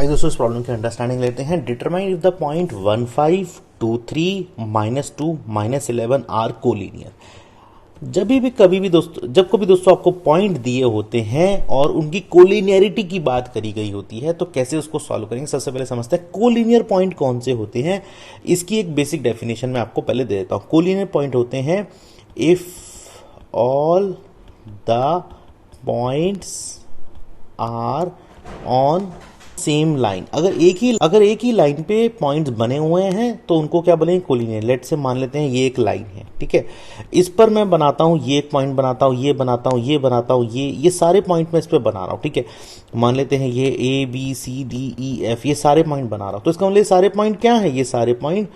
आइए दोस्तों इस प्रॉब्लम की अंडरस्टैंडिंग लेते हैं। Determine if the point 1 5 2 3 -2 -11 are collinear. जब कभी दोस्तों आपको पॉइंट दिए होते हैं और उनकी कोलिनियरिटी की बात करी गई होती है तो कैसे उसको सॉल्व करेंगे। सबसे पहले समझते हैं कोलिनियर पॉइंट कौन से होते हैं। इसकी एक बेसिक डेफिनेशन मैं आपको पहले दे देता हूं। कोलिनियर पॉइंट होते हैं if all the points are on same line. अगर एक ही लाइन पे पॉइंट्स बने हुए हैं तो उनको क्या बोलेंगे, कोलिनियर। लेट से मान लेते हैं ये एक लाइन है, ठीक है। इस पर मैं बनाता हूं, ये एक पॉइंट बनाता हूं, ये बनाता हूं, ये बनाता हूं, ये सारे पॉइंट मैं इस पर बना रहा हूं, ठीक है। मान लेते हैं ये A B C D E F, ये सारे पॉइंट बना रहा हूं। तो इसका मतलब सारे पॉइंट क्या है, ये सारे पॉइंट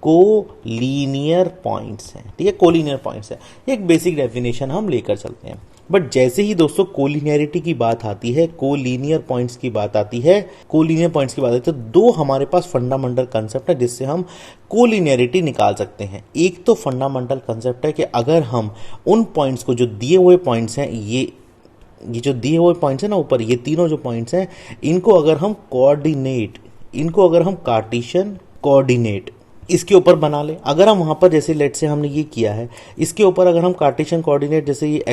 कोलिनियर पॉइंट्स हैं, ठीक है। कोलिनियर पॉइंट्स है, एक बेसिक डेफिनेशन हम लेकर चलते हैं। बट जैसे ही दोस्तों कोलिनियरिटी की बात आती है, कोलिनियर पॉइंट्स की बात आती है तो दो हमारे पास फंडामेंटल कंसेप्ट है जिससे हम कोलिनियरिटी निकाल सकते हैं। एक तो फंडामेंटल कंसेप्ट है कि अगर हम उन पॉइंट्स को, जो दिए हुए पॉइंट्स हैं, ये जो दिए हुए पॉइंट्स हैं ना ऊपर, ये तीनों जो पॉइंट्स हैं, इनको अगर हम कार्टेशियन कोऑर्डिनेट इसके ऊपर बना ले। अगर हम वहां पर जैसे लेट से हमने ये किया है, इसके ऊपर अगर हम कार्टेशियन कोऑर्डिनेट जैसे ये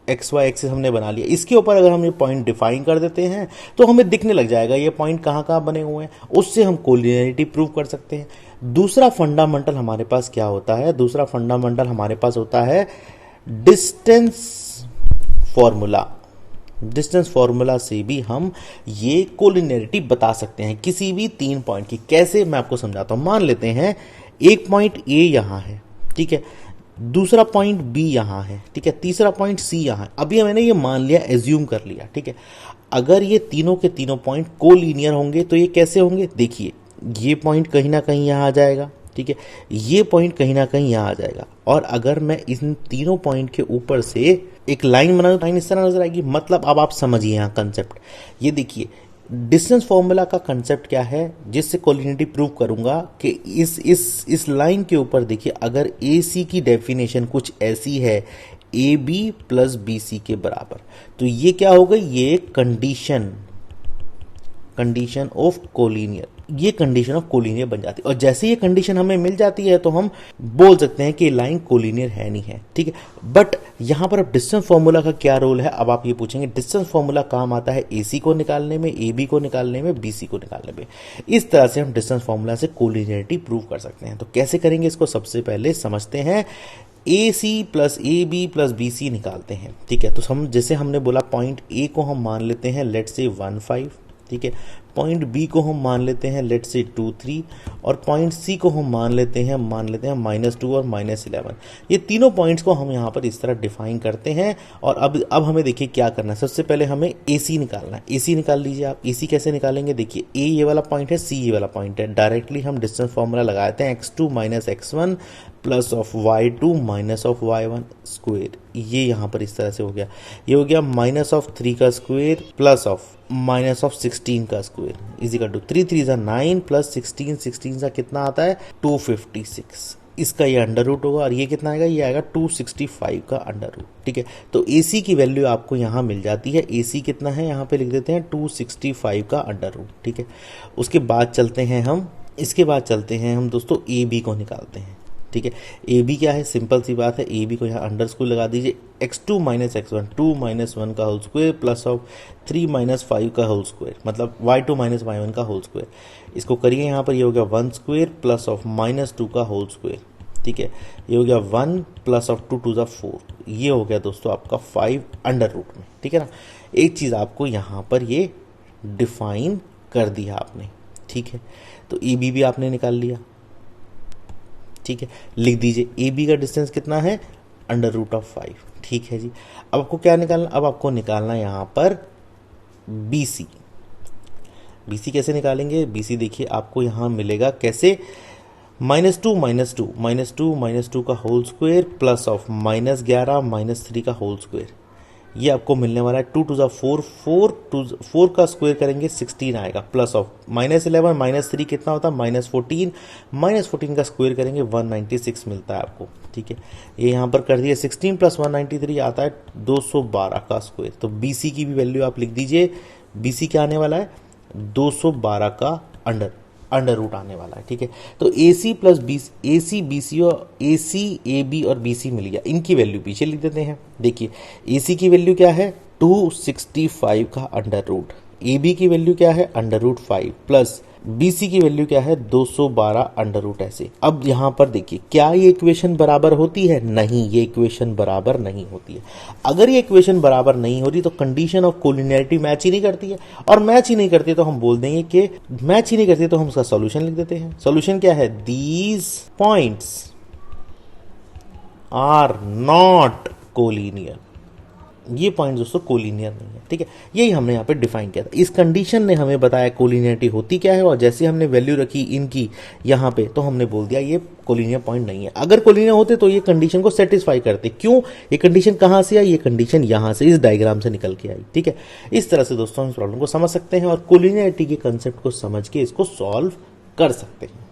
एक्स वाई एक्सिस हमने बना लिया, इसके ऊपर अगर हम ये पॉइंट डिफाइन कर देते हैं तो हमें दिखने लग जाएगा ये पॉइंट कहाँ कहाँ बने हुए हैं। उससे हम कोलिनियरिटी प्रूव कर सकते हैं। दूसरा फंडामेंटल हमारे पास क्या होता है, दूसरा फंडामेंटल हमारे पास होता है डिस्टेंस फॉर्मूला। डिस्टेंस फॉर्मूला से भी हम ये कोलिनियरिटी बता सकते हैं किसी भी तीन पॉइंट की। कैसे, मैं आपको समझाता हूं। मान लेते हैं एक पॉइंट ए यहां है, ठीक है, दूसरा पॉइंट बी यहां है, ठीक है, तीसरा पॉइंट सी यहां है। अभी मैंने ये मान लिया, एज्यूम कर लिया, ठीक है। अगर ये तीनों के तीनों पॉइंट कोलिनियर होंगे तो ये कैसे होंगे, देखिए ये पॉइंट कहीं ना कहीं यहां आ जाएगा, ठीक है, ये पॉइंट कहीं ना कहीं यहां आ जाएगा। और अगर मैं इन तीनों पॉइंट के ऊपर से एक लाइन बना, लाइन इस तरह नजर आएगी। मतलब अब आप समझिए यहाँ कंसेप्ट। ये देखिए डिस्टेंस फॉर्मूला का कंसेप्ट क्या है, जिससे कोलिनियरिटी प्रूव करूंगा कि इस लाइन के ऊपर देखिए, अगर ए सी की डेफिनेशन कुछ ऐसी है, A B plus B C के बराबर, तो ये क्या हो गई, ये कंडीशन ऑफ कोलिनियर, ये कंडीशन ऑफ कोलिनियर बन जाती है। और जैसे ये कंडीशन हमें मिल जाती है तो हम बोल सकते हैं कि लाइन कोलिनियर है नहीं है, ठीक है। बट यहां पर अब डिस्टेंस फॉर्मूला का क्या रोल है, अब आप ये पूछेंगे। डिस्टेंस फॉर्मूला काम आता है एसी को निकालने में, ए बी को निकालने में, बीसी को निकालने में। इस तरह से हम डिस्टेंस फॉर्मूला से कोलिनियरिटी प्रूव कर सकते हैं। तो कैसे करेंगे इसको, सबसे पहले समझते हैं। A C plus A B plus B C निकालते हैं, ठीक है। तो हम जैसे हमने बोला, पॉइंट ए को हम मान लेते हैं लेट से 1 5, ठीक है। पॉइंट बी को हम मान लेते हैं लेट से 2 3, और पॉइंट सी को हम मान लेते हैं -2 और -11। ये तीनों पॉइंट्स को हम यहाँ पर इस तरह डिफाइन करते हैं। और अब हमें देखिए क्या करना है। सबसे पहले हमें ए सी निकालना है। ए सी निकाल लीजिए आप। ए सी कैसे निकालेंगे, देखिए ए ये वाला पॉइंट है, सी ये वाला पॉइंट है। डायरेक्टली हम डिस्टेंस फॉर्मूला लगाते हैं, x2 - x1 plus of y2 minus of y1 square. ये यहाँ पर इस तरह से हो गया। ये हो गया -3 का स्क्वेयर प्लस ऑफ -16 का स्क्वेयर इजिकल टू 3 3 9 प्लस 16 सा कितना आता है, 256। इसका ये अंडर रूट होगा और ये कितना आएगा, ये आएगा 265 का अंडर रूट, ठीक है। तो AC की वैल्यू आपको यहाँ मिल जाती है। AC कितना है, यहाँ पे लिख देते हैं 265 का अंडर रूट, ठीक है। उसके बाद चलते हैं हम दोस्तों AB को निकालते हैं, ठीक है। ए बी क्या है, सिंपल सी बात है। ए बी को यहाँ अंडर स्कूल लगा दीजिए। x2 - x1 2 - 1 का होल स्क्वायर प्लस ऑफ 3 - 5 का होल स्क्वायर, मतलब y2 - y1 का होल स्क्वायर। इसको करिए यहाँ पर, ये हो गया 1 स्क्वायर प्लस ऑफ -2 का होल स्क्वायर, ठीक है। ये हो गया 1 प्लस ऑफ 2 2 4। ये हो गया दोस्तों आपका 5 अंडर रूट में, ठीक है ना। एक चीज़ आपको यहाँ पर ये डिफाइन कर दिया आपने, ठीक है। तो ए बी भी आपने निकाल लिया, ठीक है। लिख दीजिए ए बी का डिस्टेंस कितना है, √5, ठीक है जी। अब आपको क्या निकालना, अब आपको निकालना यहाँ पर BC। BC कैसे निकालेंगे, BC देखिए आपको यहाँ मिलेगा कैसे, -2 का होल स्क्वायर प्लस ऑफ -11 -3 का होल स्क्वायर। ये आपको मिलने वाला है 2 2 4 4 का स्क्वायर करेंगे 16 आएगा, प्लस ऑफ -11 -3 कितना होता है, -14 का स्क्वायर करेंगे 196 मिलता है आपको, ठीक है। ये यहाँ पर कर दिया 16 + 193 आता है 212 का स्क्वायर। तो BC की भी वैल्यू आप लिख दीजिए। BC क्या आने वाला है, 212 का अंडर रूट आने वाला है। ठीक है, तो AC प्लस AC BC और AC AB और BC मिल गया, इनकी वैल्यू पीछे लिख देते हैं। देखिए AC की वैल्यू क्या है 265 का अंडर रूट, AB की वैल्यू क्या है अंडर रूट 5 प्लस BC की वैल्यू क्या है 212 अंडर रूट ऐसे। अब यहां पर देखिए क्या ये इक्वेशन बराबर होती है? नहीं, ये इक्वेशन बराबर नहीं होती है। अगर ये इक्वेशन बराबर नहीं होती तो कंडीशन ऑफ कोलिनियरिटी मैच ही नहीं करती है, और मैच ही नहीं करती तो हम बोल देंगे कि मैच ही नहीं करती तो हम उसका सॉल्यूशन लिख देते हैं। सॉल्यूशन क्या है? These points are not collinear. ये पॉइंट दोस्तों कोलिनियर नहीं है। ठीक है, यही हमने यहाँ पे डिफाइन किया था। इस कंडीशन ने हमें बताया कोलिनियरिटी होती क्या है, और जैसे हमने वैल्यू रखी इनकी यहाँ पे तो हमने बोल दिया ये कोलिनियर पॉइंट नहीं है। अगर कोलिनियर होते तो ये कंडीशन को सेटिस्फाई करते। क्यों? ये कंडीशन कहाँ से आई? ये कंडीशन यहाँ से इस डायग्राम से निकल के आई। ठीक है, इस तरह से दोस्तों हम इस प्रॉब्लम को समझ सकते हैं और कोलिनियरिटी के कंसेप्ट को समझ के इसको सॉल्व कर सकते हैं।